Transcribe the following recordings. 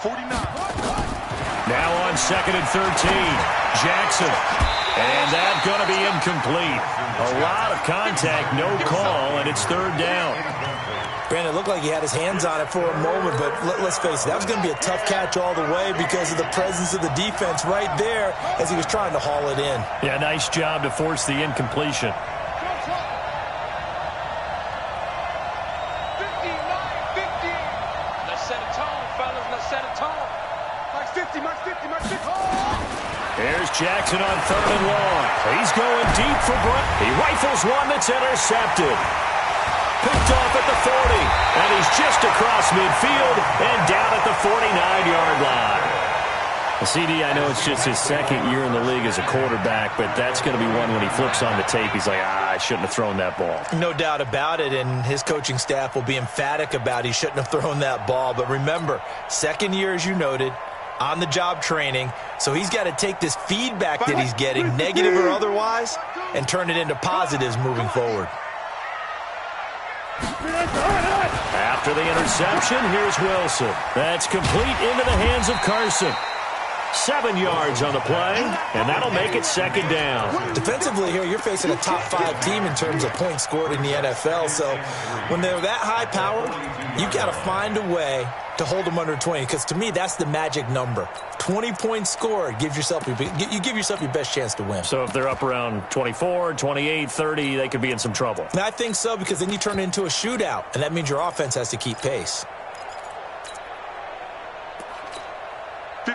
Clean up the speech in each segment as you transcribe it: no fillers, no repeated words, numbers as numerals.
49. Now on 2nd and 13. Jackson. And that's going to be incomplete. A lot of contact, no call, and it's 3rd down. Brandon, it looked like he had his hands on it for a moment, but let's face it, that was going to be a tough catch all the way because of the presence of the defense right there as he was trying to haul it in. Yeah, nice job to force the incompletion. Here's Jackson on 3rd and long. He's going deep for Brown. He rifles one that's intercepted. Picked off at the 40. And he's just across midfield and down at the 49-yard line. CD, I know it's just his 2nd year in the league as a quarterback, but that's going to be one when he flips on the tape. He's like, I shouldn't have thrown that ball. No doubt about it, and his coaching staff will be emphatic about he shouldn't have thrown that ball. But remember, 2nd year, as you noted, on-the-job training, so he's got to take this feedback that he's getting, negative or otherwise, and turn it into positives moving forward. After the interception, here's Wilson. That's complete into the hands of Carson. 7 yards on the play, and that'll make it 2nd down. Defensively here, you're facing a top-5 team in terms of points scored in the NFL, so when they're that high-powered, you got to find a way to hold them under 20, because to me, that's the magic number. 20 points scored, you give yourself your best chance to win. So if they're up around 24, 28, 30, they could be in some trouble. And I think so, because then you turn it into a shootout, and that means your offense has to keep pace.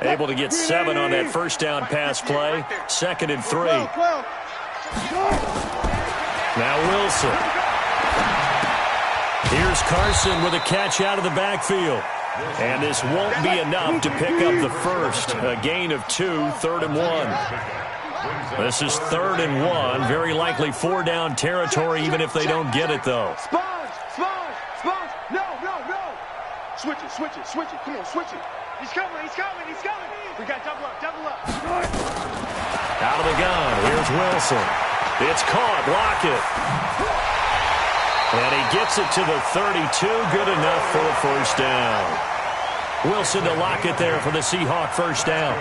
Able to get 7 on that 1st down pass play. 2nd and 3. Now Wilson. Here's Carson with a catch out of the backfield. And this won't be enough to pick up the first. A gain of 2, 3rd and 1. This is 3rd and 1. Very likely 4-down territory, even if they don't get it, though. Sponge. No. Switch it. Come on, switch it. He's coming. We got double up. Out of the gun. Here's Wilson. It's caught. Lockett. And he gets it to the 32. Good enough for a 1st down. Wilson to Lockett there for the Seahawk 1st down.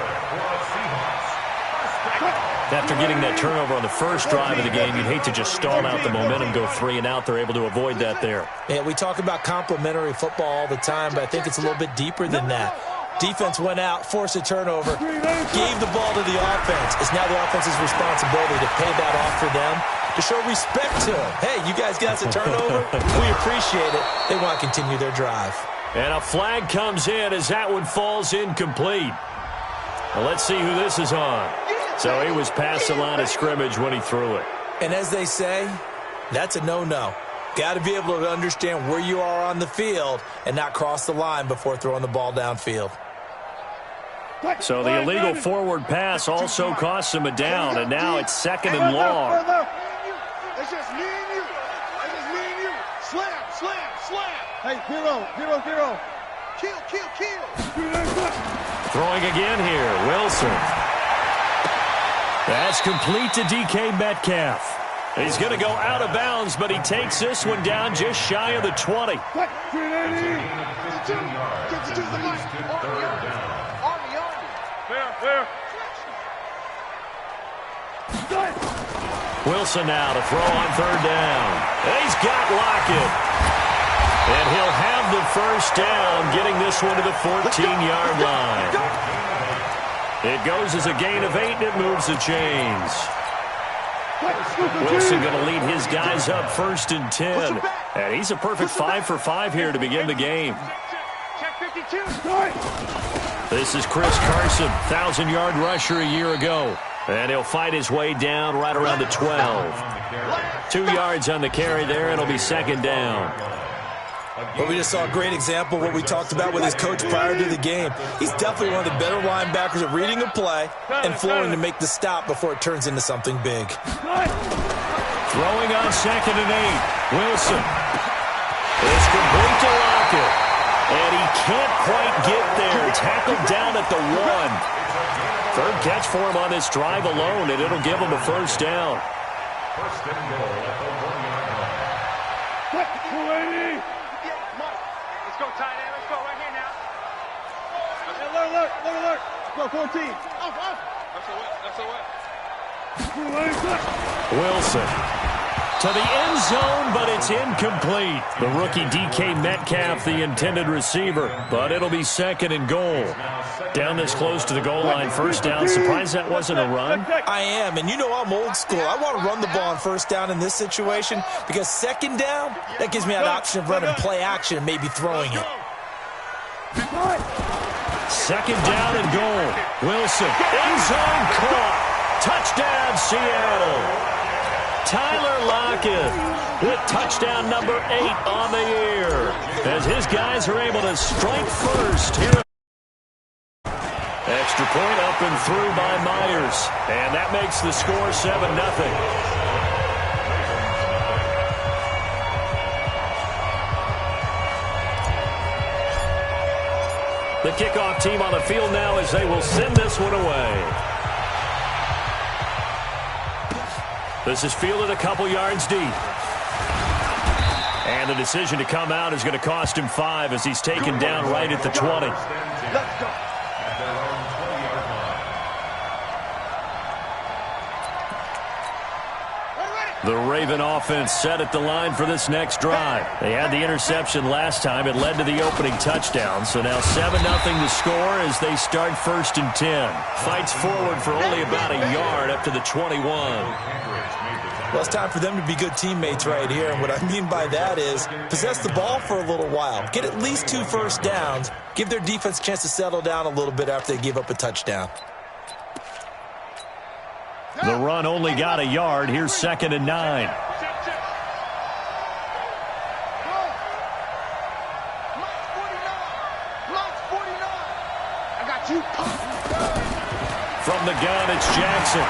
After getting that turnover on the first drive of the game, you'd hate to just stall out the momentum, go 3 and out. They're able to avoid that there. Yeah, we talk about complementary football all the time, but I think it's a little bit deeper than that. Defense went out, forced a turnover, gave the ball to the offense. It's now the offense's responsibility to pay that off for them, to show respect to them. Hey, you guys got us a turnover. We appreciate it. They want to continue their drive. And a flag comes in as that one falls incomplete. Well, let's see who this is on. So he was past the line of scrimmage when he threw it. And as they say, that's a no-no. Got to be able to understand where you are on the field and not cross the line before throwing the ball downfield. So the illegal forward pass also costs him a down, and now it's 2nd and long. It's just me and you. Slam. Hey, hero. Kill. Throwing again here, Wilson. That's complete to DK Metcalf. He's going to go out of bounds, but he takes this one down just shy of the 20. Wilson now to throw on 3rd down. He's got Lockett. And he'll have the 1st down, getting this one to the 14-yard line. It goes as a gain of 8, and it moves the chains. Wilson going to lead his guys up 1st and 10. And he's a perfect 5 for 5 here to begin the game. This is Chris Carson, 1,000-yard rusher a year ago. And he'll fight his way down right around the 12. 2 yards on the carry there, and it'll be 2nd down. But we just saw a great example of what we talked about with his coach prior to the game. He's definitely one of the better linebackers at reading a play and flowing to make the stop before it turns into something big. Throwing on 2nd and 8. Wilson. It's complete to Lockett. And he can't quite get there. Tackled down at the 1. 3rd catch for him on this drive alone, and it'll give him a 1st down. Let's go tight end. Let's go right here now. alert. Go, 14. Off. That's a Wilson to the end zone, but it's incomplete. The rookie DK Metcalf, the intended receiver, but it'll be second and goal. Down this close to the goal line, first down. Surprised that wasn't a run? I am, and you know I'm old school. I want to run the ball on first down in this situation because second down, that gives me an option of running play action and maybe throwing it. Second down and goal. Wilson, end zone caught. Touchdown, Seattle. Tyler Lockett with touchdown number 8 on the year as his guys are able to strike first here. Extra point up and through by Myers, and that makes the score 7-0. The kickoff team on the field now as they will send this one away. This is fielded a couple yards deep. And the decision to come out is going to cost him 5 as he's taken down right at the 20. Let's go. The Raven offense set at the line for this next drive. They had the interception last time. It led to the opening touchdown. So now 7-0 to score as they start 1st and 10. Fights forward for only about a yard up to the 21. Well, it's time for them to be good teammates right here. And what I mean by that is possess the ball for a little while. Get at least 2 first downs. Give their defense a chance to settle down a little bit after they give up a touchdown. The run only got a yard. Here's 2nd and 9. From the gun, it's Jackson.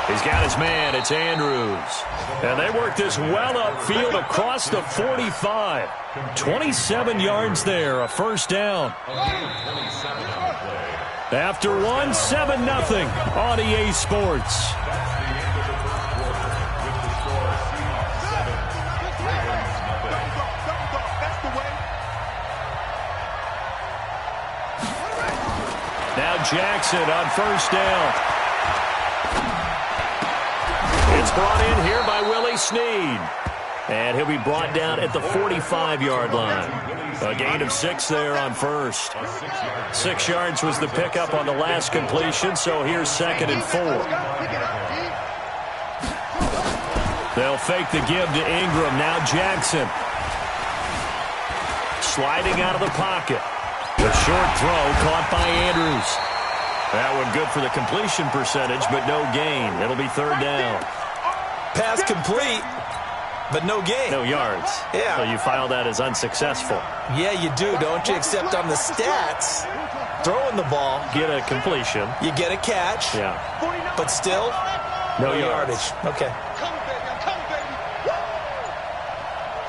He's got his man. It's Andrews. And they work this well upfield across the 45. 27 yards there, a first down. After 7-0 on EA Sports. Now Jackson on first down. It's brought in here by Willie Snead. And he'll be brought down at the 45-yard line. A gain of 6 there on first. 6 yards was the pickup on the last completion, so here's 2nd and 4. They'll fake the give to Ingram. Now Jackson. Sliding out of the pocket. A short throw caught by Andrews. That one good for the completion percentage, but no gain. It'll be 3rd down. Pass complete, but no gain. No yards. Yeah. So you file that as unsuccessful. Yeah, you do, don't you? Except on the stats, throwing the ball. Get a completion. You get a catch. Yeah. But still, no yardage. Okay. Come, baby. I'm coming, baby.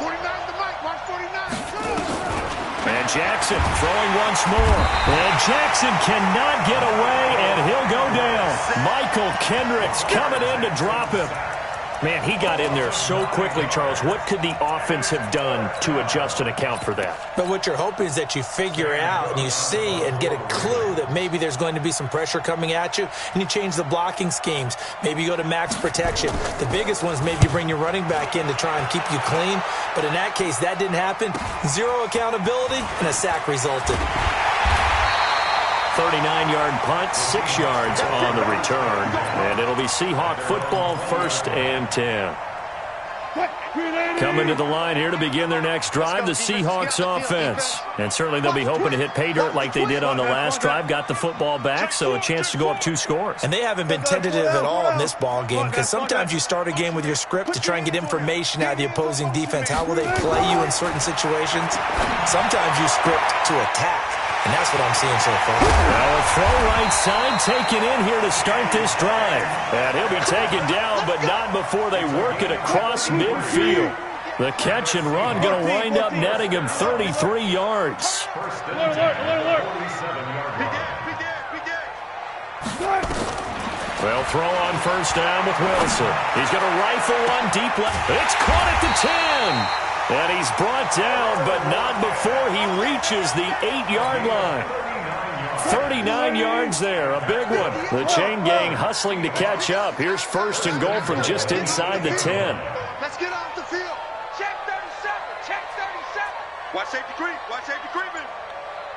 49's the mic. Watch 49. And Jackson throwing once more. And Jackson cannot get away, and he'll go down. Michael Kendricks coming in to drop him. Man, he got in there so quickly, Charles. What could the offense have done to adjust and account for that? But what you're hoping is that you figure out and you see and get a clue that maybe there's going to be some pressure coming at you, and you change the blocking schemes. Maybe you go to max protection. The biggest one is maybe you bring your running back in to try and keep you clean. But in that case, that didn't happen. 0 accountability, and a sack resulted. 39-yard punt, 6 yards on the return. And it'll be Seahawk football, 1st and 10. Coming to the line here to begin their next drive, the Seahawks offense. And certainly they'll be hoping to hit pay dirt like they did on the last drive. Got the football back, so a chance to go up 2 scores. And they haven't been tentative at all in this ball game because sometimes you start a game with your script to try and get information out of the opposing defense. How will they play you in certain situations? Sometimes you script to attack. And that's what I'm seeing so far. Well, a throw right side taken in here to start this drive. And he'll be taken down, but not before they work it across midfield. The catch and run going to wind up netting him 33 yards. Well, throw on first down with Wilson. He's going to rifle one deep left. It's caught at the 10. And he's brought down, but not before he reaches the 8-yard line. 39 yards there, a big one. The chain gang hustling to catch up. Here's first and goal from just inside the 10. Let's get off the field. Check 37. Check 37. Watch safety creep. Watch safety creeping.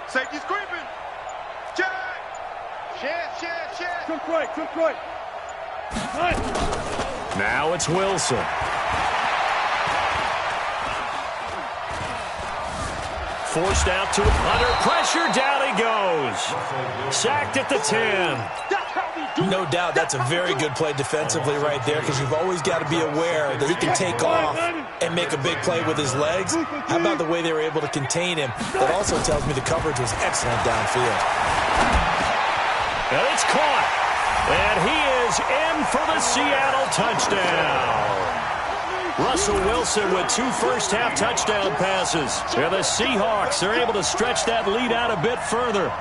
Safety's creeping. Check. Check. Took right. Now it's Wilson. Forced out to under pressure. Down he goes. Sacked at the 10. No doubt that's a very good play defensively right there, because you've always got to be aware that he can take off and make a big play with his legs. How about the way they were able to contain him? That also tells me the coverage was excellent downfield. And it's caught. And he is in for the Seattle touchdown. Russell Wilson with 2 first-half touchdown passes. And the Seahawks are able to stretch that lead out a bit further.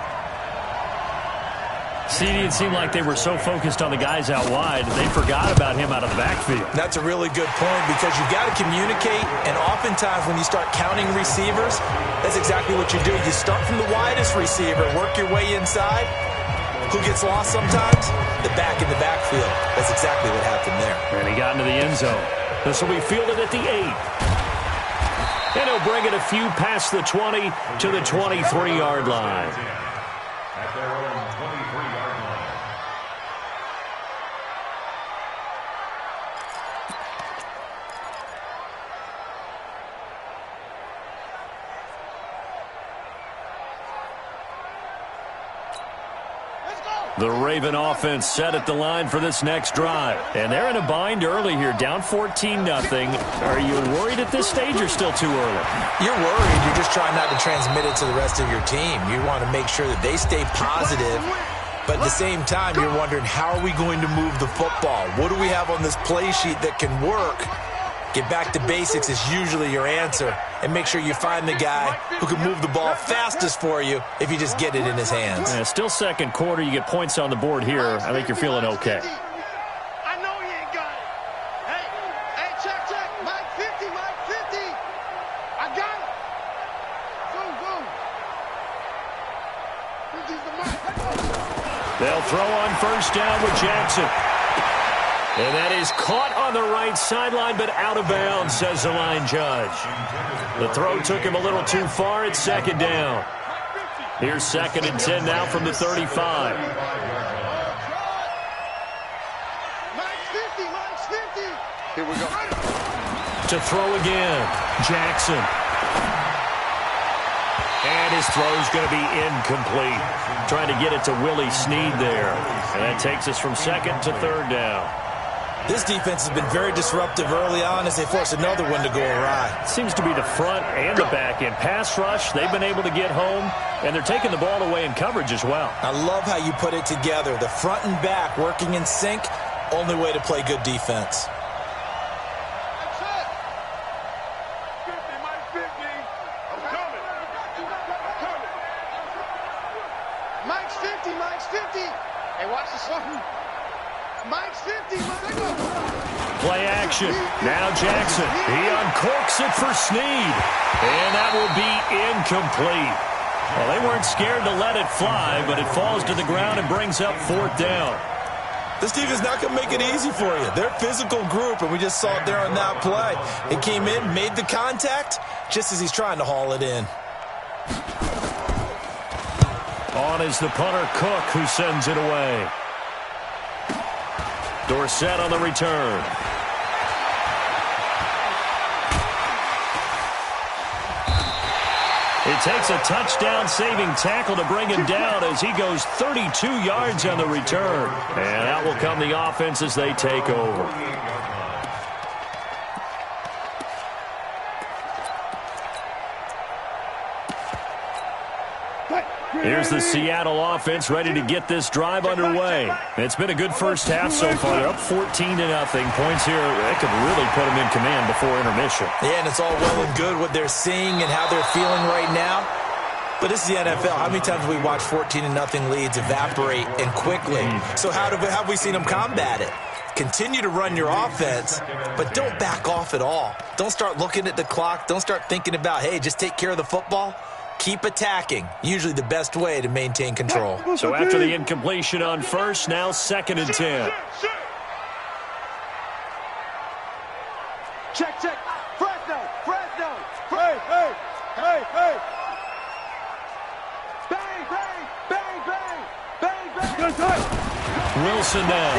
CD, it seemed like they were so focused on the guys out wide, they forgot about him out of the backfield. That's a really good point, because you've got to communicate, and oftentimes when you start counting receivers, that's exactly what you do. You start from the widest receiver, work your way inside. Who gets lost sometimes? The back in the backfield. That's exactly what happened there. And he got into the end zone. This will be fielded at the 8. And he'll bring it a few past the 20 to the 23-yard line. At their own 23-yard line. The Raven offense set at the line for this next drive. And they're in a bind early here, down 14-0. Are you worried at this stage or still too early? You're worried. You're just trying not to transmit it to the rest of your team. You want to make sure that they stay positive. But at the same time, you're wondering, how are we going to move the football? What do we have on this play sheet that can work? Get back to basics is usually your answer. And make sure you find the guy who can move the ball fastest for you if you just get it in his hands. Yeah, still second quarter. You get points on the board here. I think you're feeling okay. I know he ain't got it. Hey, check. Mike 50. I got it. Boom. They'll throw on first down with Jackson. And that is caught on the right sideline, but out of bounds, says the line judge. The throw took him a little too far. It's second down. Here's second and 10 now from the 35. Mike's 50. Here we go. To throw again, Jackson. And his throw's going to be incomplete. Trying to get it to Willie Snead there. And that takes us from second to third down. This defense has been very disruptive early on as they force another one to go awry. Seems to be the front and the back end. Pass rush, they've been able to get home, and they're taking the ball away in coverage as well. I love how you put it together. The front and back working in sync, only way to play good defense. Mike's 50. Hey, watch this one. Mike's 50. Play action. Now Jackson. He uncorks it for Snead. And that will be incomplete. Well, they weren't scared to let it fly, but it falls to the ground and brings up fourth down. This team is not going to make it easy for you. They're a physical group, and we just saw it there on that play. It came in, made the contact, just as he's trying to haul it in. On is the punter, Cook, who sends it away. Dorsett on the return. It takes a touchdown-saving tackle to bring him down as he goes 32 yards on the return. And out will come the offense as they take over. Here's the Seattle offense ready to get this drive underway. It's been a good first half so far. They're up 14-0. Points here, that could really put them in command before intermission. Yeah, and it's all well and good what they're seeing and how they're feeling right now. But this is the NFL. How many times have we watched 14-0 leads evaporate and quickly? So how have we seen them combat it? Continue to run your offense, but don't back off at all. Don't start looking at the clock. Don't start thinking about, hey, just take care of the football. Keep attacking. Usually the best way to maintain control. So after the incompletion on first, now 2nd and 10. Check, check. Fresno. Hey. Bang. Wilson now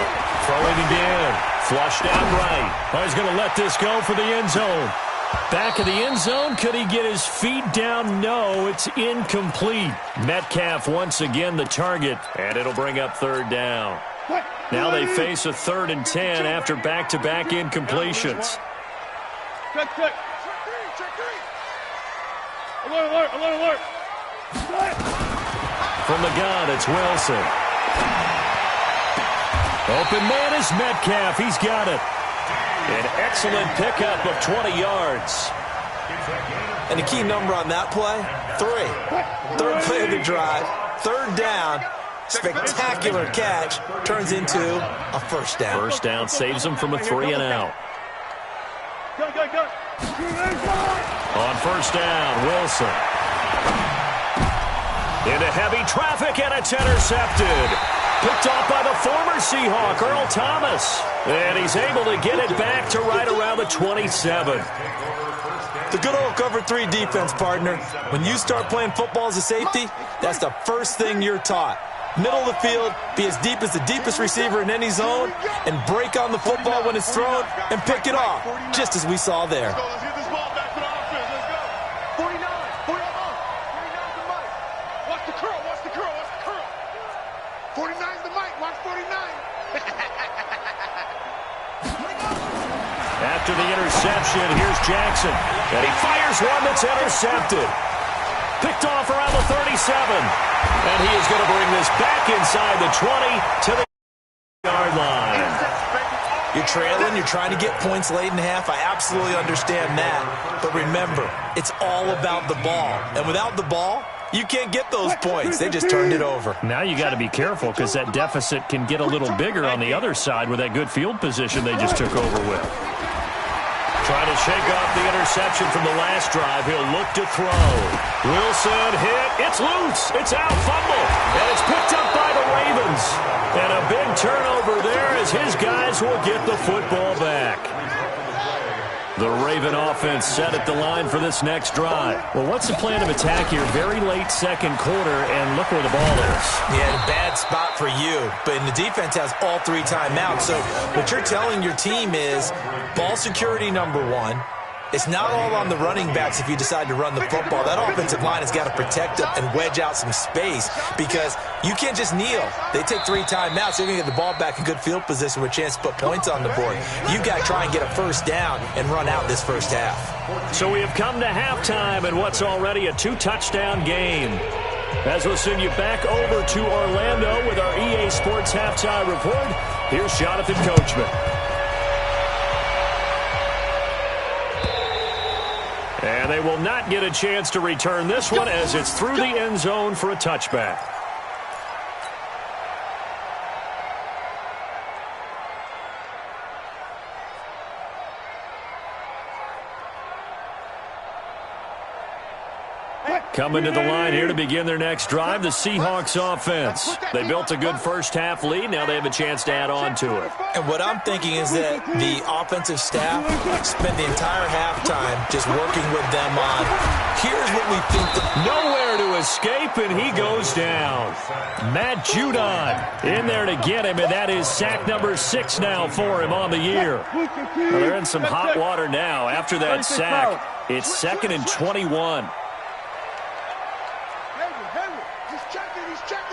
throwing again. Flushed out right. Oh, he's going to let this go for the end zone. Back of the end zone. Could he get his feet down? No, it's incomplete. Metcalf once again the target, and it'll bring up 3rd down. Now they face a 3rd and 10 after back-to-back incompletions. Check. Alert. From the gun, it's Wilson. Open man is Metcalf. He's got it. An excellent pickup of 20 yards. And the key number on that play, 3. 3rd play of the drive, 3rd down, spectacular catch, turns into a 1st down. 1st down saves him from a 3 and out. Go. On 1st down, Wilson. Into heavy traffic, and it's intercepted. Picked off by the former Seahawk, Earl Thomas. And he's able to get it back to right around the 27. The good old cover 3 defense, partner. When you start playing football as a safety, that's the first thing you're taught. Middle of the field, be as deep as the deepest receiver in any zone, and break on the football when it's thrown and pick it off, just as we saw there. Let's get this ball back to the offense. Let's go. 49. 49's the mic. Watch the curl. 49's the mic. Watch 49. After the interception, here's Jackson. And he fires one that's intercepted. Picked off around the 37. And he is going to bring this back inside the 20 to the yard line. You're trailing, you're trying to get points late in half. I absolutely understand that. But remember, it's all about the ball. And without the ball, you can't get those points. They just turned it over. Now you got to be careful because that deficit can get a little bigger on the other side with that good field position they just took over with. Trying to shake off the interception from the last drive. He'll look to throw. Wilson hit. It's loose. It's out. Fumble. And it's picked up by the Ravens. And a big turnover there as his guys will get the football back. The Raven offense set at the line for this next drive. Well, what's the plan of attack here? Very late 2nd quarter, and look where the ball is. Yeah, a bad spot for you. But the defense has all 3 timeouts. So what you're telling your team is ball security number 1. It's not all on the running backs if you decide to run the football. That offensive line has got to protect them and wedge out some space because you can't just kneel. They take 3 timeouts. They're going to get the ball back in good field position with a chance to put points on the board. You've got to try and get a 1st down and run out this 1st half. So we have come to halftime in what's already a 2-touchdown game. As we'll send you back over to Orlando with our EA Sports Halftime Report, here's Jonathan Coachman. And they will not get a chance to return this one as it's through the end zone for a touchback. Coming to the line here to begin their next drive, the Seahawks offense. They built a good 1st half lead. Now they have a chance to add on to it. And what I'm thinking is that the offensive staff spent the entire halftime just working with them on, here's what we think. Nowhere to escape, and he goes down. Matt Judon in there to get him, and that is sack number 6 now for him on the year. Well, they're in some hot water now. After that sack, it's 2nd and 21.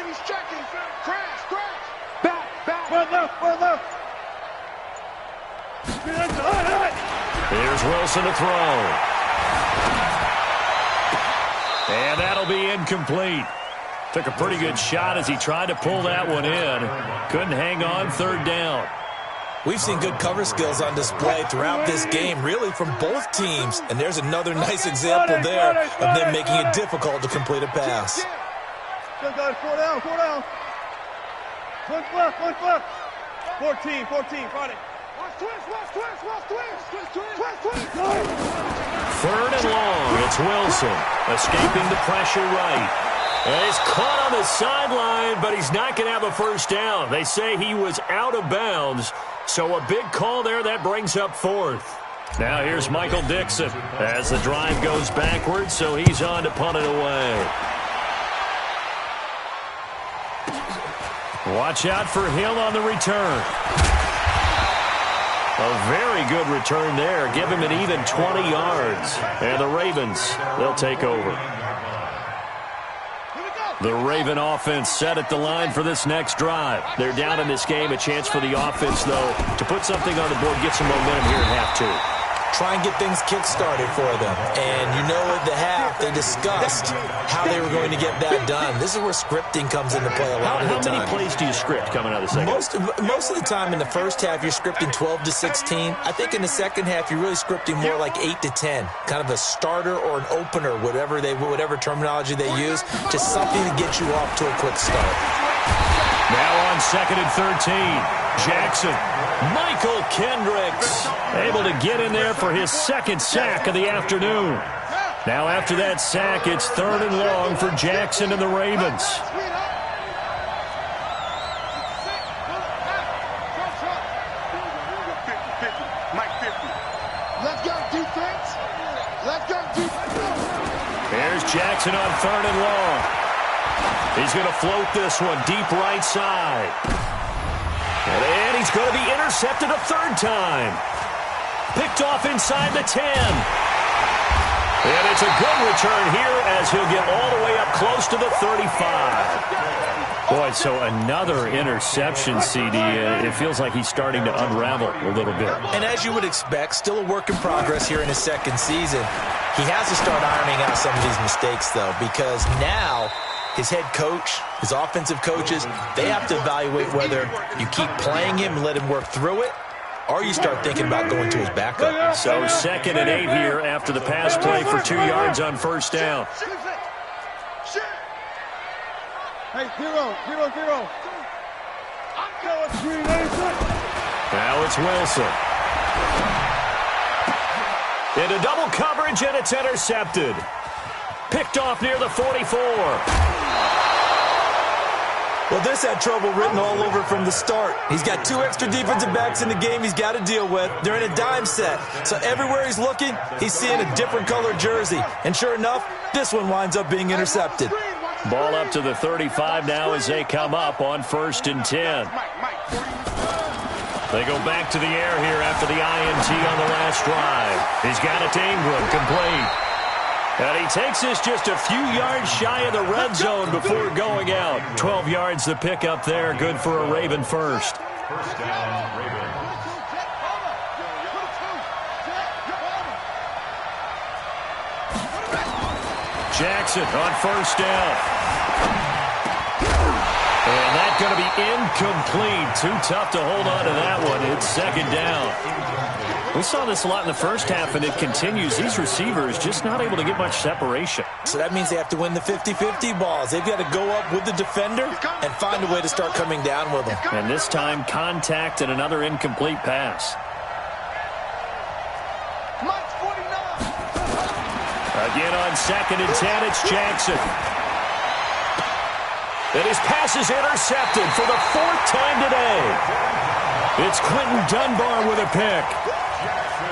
He's checking. Crash. Back. One left. Here's Wilson to throw. And that'll be incomplete. Took a pretty good shot as he tried to pull that one in. Couldn't hang on 3rd down. We've seen good cover skills on display throughout this game, really from both teams. And there's another nice example there of them making it difficult to complete a pass. Still got it. 4 down. One left. 14, Friday. Watch twist. 3rd and long. It's Wilson escaping the pressure right. And he's caught on the sideline, but he's not going to have a first down. They say he was out of bounds, so a big call there. That brings up 4th. Now here's Michael Dixon as the drive goes backwards, so he's on to punt it away. Watch out for Hill on the return. A very good return there. Give him an even 20 yards. And the Ravens, they'll take over. The Raven offense set at the line for this next drive. They're down in this game. A chance for the offense, though, to put something on the board, get some momentum here at half 2. Try and get things kick-started for them. And you know at the half, they discussed how they were going to get that done. This is where scripting comes into play a lot of the time. How many plays do you script coming out of the second? Most of the time in the first half, you're scripting 12 to 16. I think in the second half, you're really scripting more like 8 to 10. Kind of a starter or an opener, whatever terminology they use, just something to get you off to a quick start. Now on 2nd and 13. Jackson, Michael Kendricks, able to get in there for his 2nd sack of the afternoon. Now after that sack, it's 3rd and long for Jackson and the Ravens. Here's Jackson on 3rd and long. He's going to float this one deep right side. And he's going to be intercepted a 3rd time. Picked off inside the 10. And it's a good return here as he'll get all the way up close to the 35. Boy, so another interception, CD. It feels like he's starting to unravel a little bit. And as you would expect, still a work in progress here in his 2nd season. He has to start ironing out some of these mistakes, though, because now his head coach, his offensive coaches, they have to evaluate whether you keep playing him and let him work through it, or you start thinking about going to his backup. So 2nd and 8 here after the pass play for 2 yards on 1st down. Hey, 0-0-0. Now it's Wilson. Into double coverage, and it's intercepted. Picked off near the 44. Well, this had trouble written all over from the start. He's got 2 extra defensive backs in the game he's got to deal with. They're in a dime set. So everywhere he's looking, he's seeing a different colored jersey. And sure enough, this one winds up being intercepted. Ball up to the 35 now as they come up on 1st and 10. They go back to the air here after the INT on the last drive. He's got it to Ingram, complete. And he takes this just a few yards shy of the red zone before going out. 12 yards to pick up there. Good for a Raven first. First down, Ravens. Jackson on 1st down. And that's going to be incomplete. Too tough to hold on to that one. It's 2nd down. We saw this a lot in the first half, and it continues. These receivers just not able to get much separation. So that means they have to win the 50-50 balls. They've got to go up with the defender and find a way to start coming down with them. And this time, contact and another incomplete pass. Again on 2nd and 10, it's Jackson. And his pass is intercepted for the 4th time today. It's Quentin Dunbar with a pick.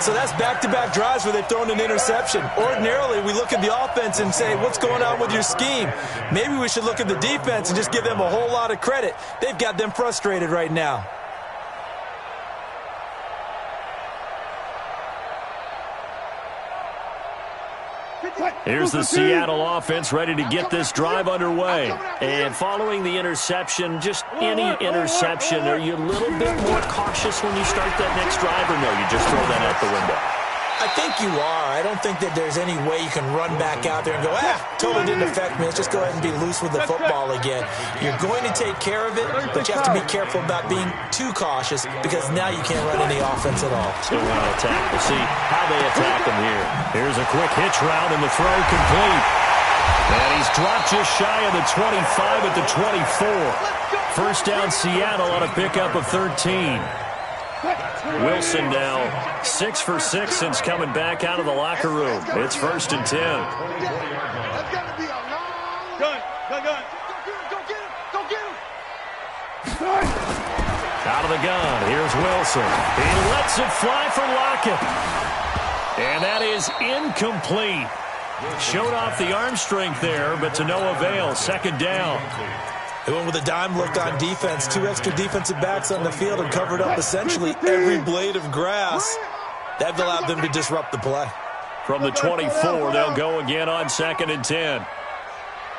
So that's back-to-back drives where they've thrown an interception. Ordinarily, we look at the offense and say, what's going on with your scheme? Maybe we should look at the defense and just give them a whole lot of credit. They've got them frustrated right now. Here's the Seattle offense ready to get this drive underway. And following the interception, just any interception, are you a little bit more cautious when you start that next drive, or no, you just throw that out the window? I think you are. I don't think that there's any way you can run back out there and go, totally didn't affect me. Let's just go ahead and be loose with the football again. You're going to take care of it, but you have to be careful about being too cautious because now you can't run any offense at all. Still want to attack. We'll see how they attack him here. Here's a quick hitch route and the throw complete. And he's dropped just shy of the 25 at the 24. First down Seattle on a pickup of 13. Wilson now 6 for 6 since coming back out of the locker room. It's 1st and 10. That's got to be a long... Gun. Go get him. Out of the gun, here's Wilson. He lets it fly for Lockett. And that is incomplete. Showed off the arm strength there, but to no avail. 2nd down. They went with a dime look on defense. 2 extra defensive backs on the field and covered up essentially every blade of grass. That allowed them to disrupt the play. From the 24, they'll go again on 2nd and 10.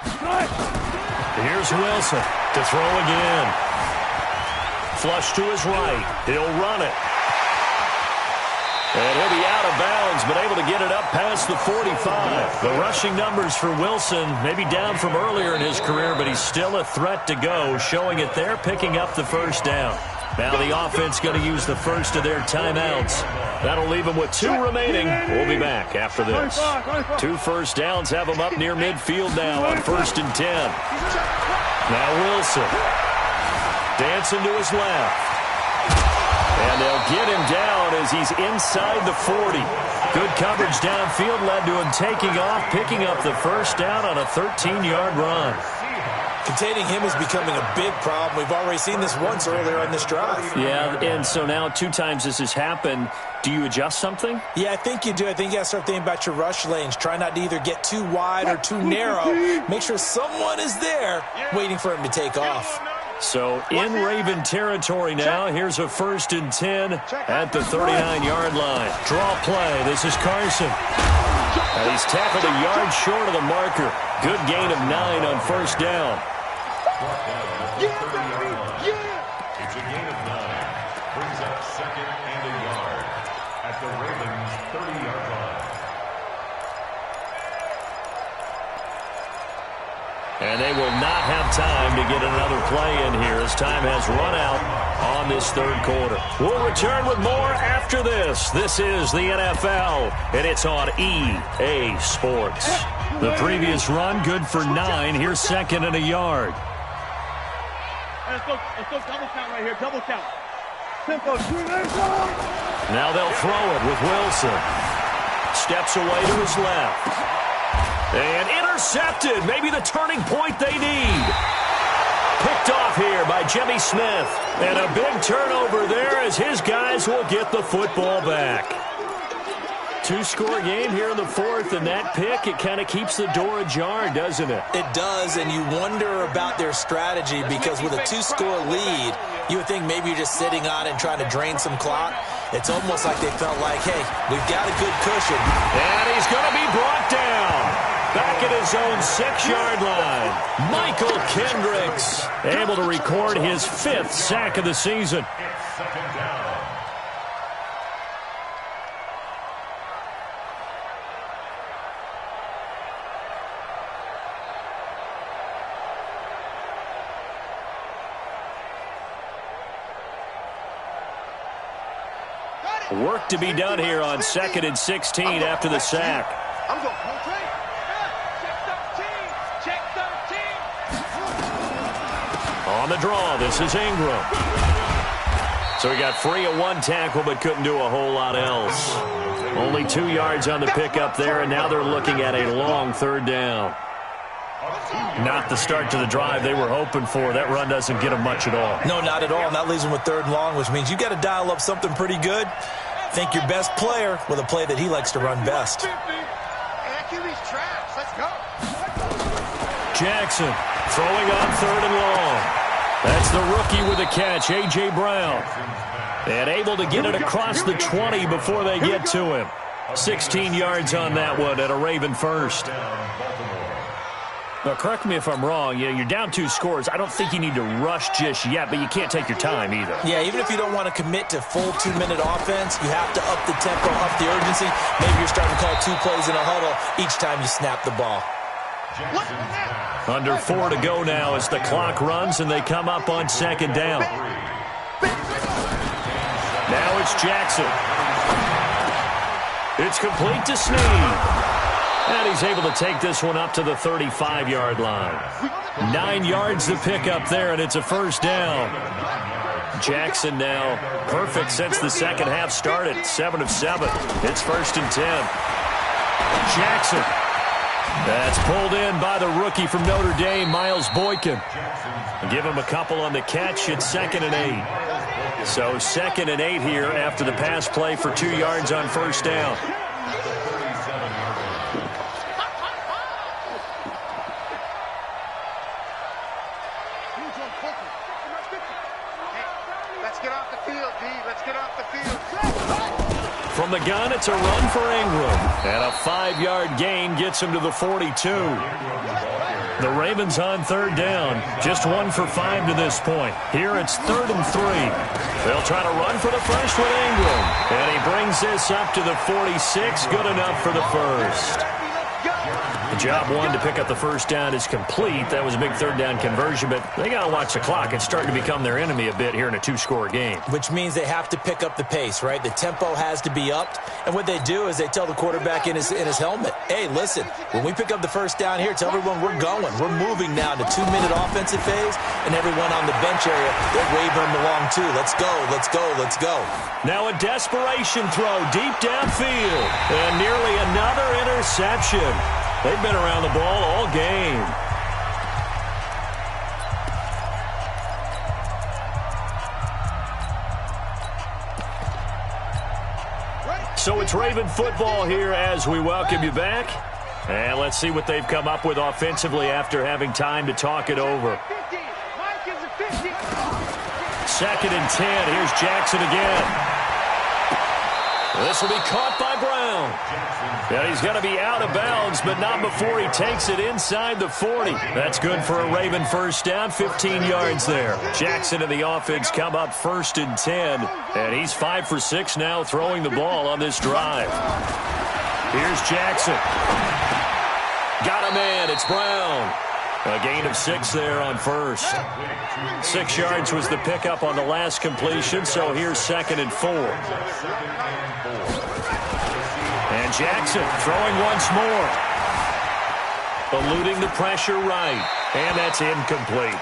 Here's Wilson to throw again. Flush to his right. He'll run it. And he'll be out of bounds, but able to get it up past the 45. The rushing numbers for Wilson maybe down from earlier in his career, but he's still a threat to go, showing it there, picking up the 1st down. Now the offense going to use the first of their timeouts. That'll leave them with 2 remaining. We'll be back after this. 2 first downs have them up near midfield now on 1st and 10. Now Wilson dancing to his left. And they'll get him down as he's inside the 40. Good coverage downfield led to him taking off, picking up the 1st down on a 13-yard run. Containing him is becoming a big problem. We've already seen this once earlier on this drive. Yeah, and so now 2 times this has happened. Do you adjust something? Yeah, I think you do. I think you got to start thinking about your rush lanes. Try not to either get too wide or too narrow. Make sure someone is there waiting for him to take off. So in Raven territory now. Here's a 1st and 10 at the 39-yard line. Draw play. This is Carson. And he's tackled a yard short of the marker. Good gain of 9 on 1st down. It's a gain of 9. Brings up 2nd and a yard at the Ravens' 30-yard line. And they will not have time to get another play in here as time has run out on this 3rd quarter. We'll return with more after this. This is the NFL, and it's on EA Sports. The previous run, good for 9. Here's 2nd and a yard. Let's go double count right here. Double count. Tempo. Now they'll throw it with Wilson. Steps away to his left. And intercepted. Maybe the turning point they need. Picked off here by Jimmy Smith. And a big turnover there as his guys will get the football back. 2-score game here in the 4th, and that pick, it kind of keeps the door ajar, doesn't it? It does, and you wonder about their strategy because with a 2-score lead, you would think maybe you're just sitting on it and trying to drain some clock. It's almost like they felt like, hey, we've got a good cushion. And he's going to be brought down. Back at his own 6-yard line. Michael Kendricks able to record his 5th sack of the season. It's 2nd down. Work to be done here on 2nd and 16 after the sack. I'm going home play. Check 13. On the draw, this is Ingram. So he got free of 1 tackle but couldn't do a whole lot else. Only 2 yards on the pickup there, and now they're looking at a long 3rd down. Not the start to the drive they were hoping for. That run doesn't get them much at all. No, not at all. And that leaves them with 3rd and long, which means you got to dial up something pretty good. Think your best player with a play that he likes to run best. QB's trash. Let's go. Jackson throwing on 3rd and long. That's the rookie with a catch, A.J. Brown. And able to get it across the 20 before they get to him. 16 yards on that one at a Raven first. Now, correct me if I'm wrong. You're down 2 scores. I don't think you need to rush just yet, but you can't take your time either. Yeah, even if you don't want to commit to full 2-minute offense, you have to up the tempo, up the urgency. Maybe you're starting to call 2 plays in a huddle each time you snap the ball. Under 4 to go now as the clock runs and they come up on 2nd down. Now it's Jackson. It's complete to Snead. And he's able to take this one up to the 35-yard line. 9 yards to pick up there, and it's a 1st down. Jackson now perfect since the second half started. 7 of 7. It's 1st and 10. Jackson. That's pulled in by the rookie from Notre Dame, Miles Boykin. Give him a couple on the catch. It's 2nd and 8. So 2nd and 8 here after the pass play for 2 yards on 1st down. Let's get off the field, D. Let's get off the field. From the gun, it's a run for Ingram. And a 5-yard gain gets him to the 42. The Ravens on 3rd down. Just 1 for 5 to this point. Here it's 3rd and 3. They'll try to run for the first with Ingram. And he brings this up to the 46. Good enough for the first. The job one to pick up the first down is complete. That was a big 3rd down conversion, but they got to watch the clock. It's starting to become their enemy a bit here in a 2-score game. Which means they have to pick up the pace, right? The tempo has to be upped. And what they do is they tell the quarterback in his helmet, hey, listen, when we pick up the first down here, tell everyone we're going. We're moving now to 2-minute offensive phase, and everyone on the bench area, they're waving them along too. Let's go, let's go, let's go. Now a desperation throw deep downfield. And nearly another interception. They've been around the ball all game. So it's Raven football here as we welcome you back. And let's see what they've come up with offensively after having time to talk it over. 2nd and 10. Here's Jackson again. This will be caught by Brown. Yeah, he's going to be out of bounds, but not before he takes it inside the 40. That's good for a Raven first down, 15 yards there. Jackson and the offense come up 1st and 10, and he's 5 for 6 now throwing the ball on this drive. Here's Jackson. Got a man. It's Brown. A gain of 6 there on 1st. 6 yards was the pickup on the last completion, so here's 2nd and 4. And Jackson throwing once more. Eluding the pressure right. And that's incomplete.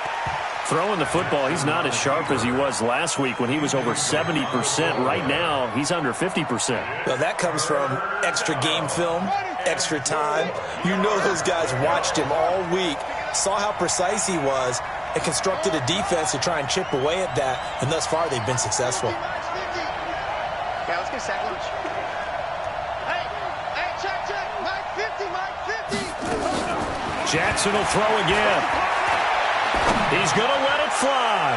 Throwing the football, he's not as sharp as he was last week when he was over 70%. Right now, he's under 50%. Well, that comes from extra game film, extra time. You know those guys watched him all week, saw how precise he was, and constructed a defense to try and chip away at that, and thus far they've been successful. Yeah, let's get sack lunch. Hey, check, Mike 50, Mike 50. Jackson will throw again. He's going to let it fly.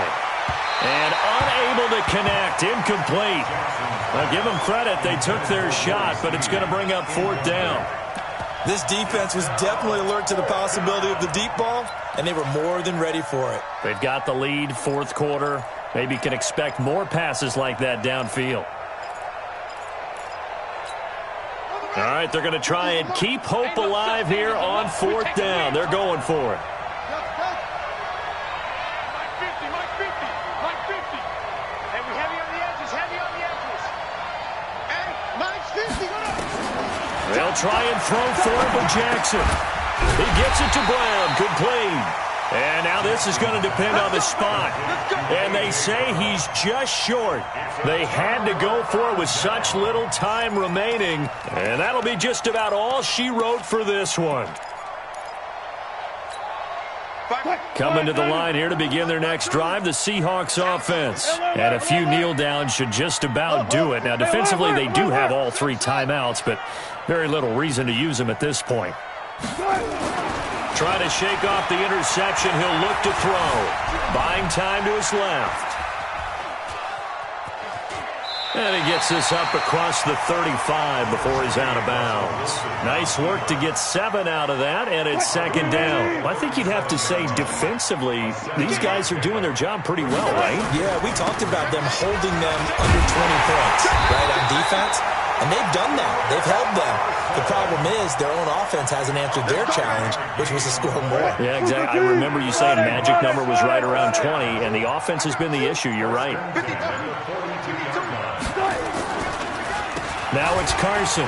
And unable to connect, incomplete. Now give them credit, they took their shot, but it's going to bring up 4th down. This defense was definitely alert to the possibility of the deep ball, and they were more than ready for it. They've got the lead, 4th quarter. Maybe can expect more passes like that downfield. All right, they're going to try and keep hope alive here on 4th down. They're going for it. They'll try and throw for it with Jackson. He gets it to Brown, complete. And now this is going to depend on the spot. And they say he's just short. They had to go for it with such little time remaining. And that'll be just about all she wrote for this one. Coming to the line here to begin their next drive, the Seahawks offense. And a few kneel downs should just about do it. Now, defensively, they do have all 3 timeouts, but very little reason to use them at this point. Trying to shake off the interception. He'll look to throw. Buying time to his left. And he gets this up across the 35 before he's out of bounds. Nice work to get 7 out of that, and it's 2nd down. Well, I think you'd have to say defensively, these guys are doing their job pretty well, right? Yeah, we talked about them holding them under 20 points, right, on defense. And they've done that. They've held them. The problem is their own offense hasn't answered their challenge, which was to score more. Yeah, exactly. I remember you saying magic number was right around 20, and the offense has been the issue. You're right. Now it's Carson.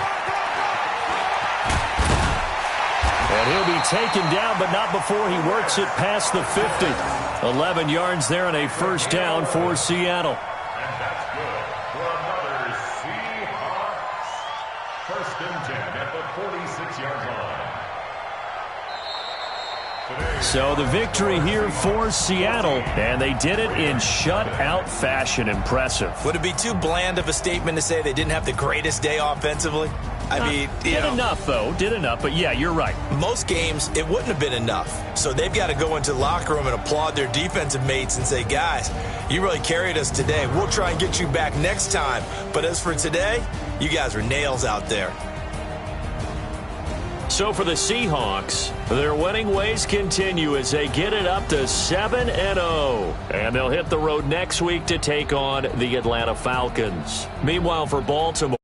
And And he'll be taken down, but not before he works it past the 50. 11 yards there and a first down for Seattle. And that's good for another Seahawks. First and 10 at the 46-yard line. So the victory here for Seattle, and they did it in shutout fashion. Impressive. Would it be too bland of a statement to say they didn't have the greatest day offensively? I mean, did enough, though. Did enough, but yeah, you're right. Most games, it wouldn't have been enough. So they've got to go into the locker room and applaud their defensive mates and say, guys, you really carried us today. We'll try and get you back next time. But as for today, you guys were nails out there. So for the Seahawks, their winning ways continue as they get it up to 7-0. And they'll hit the road next week to take on the Atlanta Falcons. Meanwhile, for Baltimore,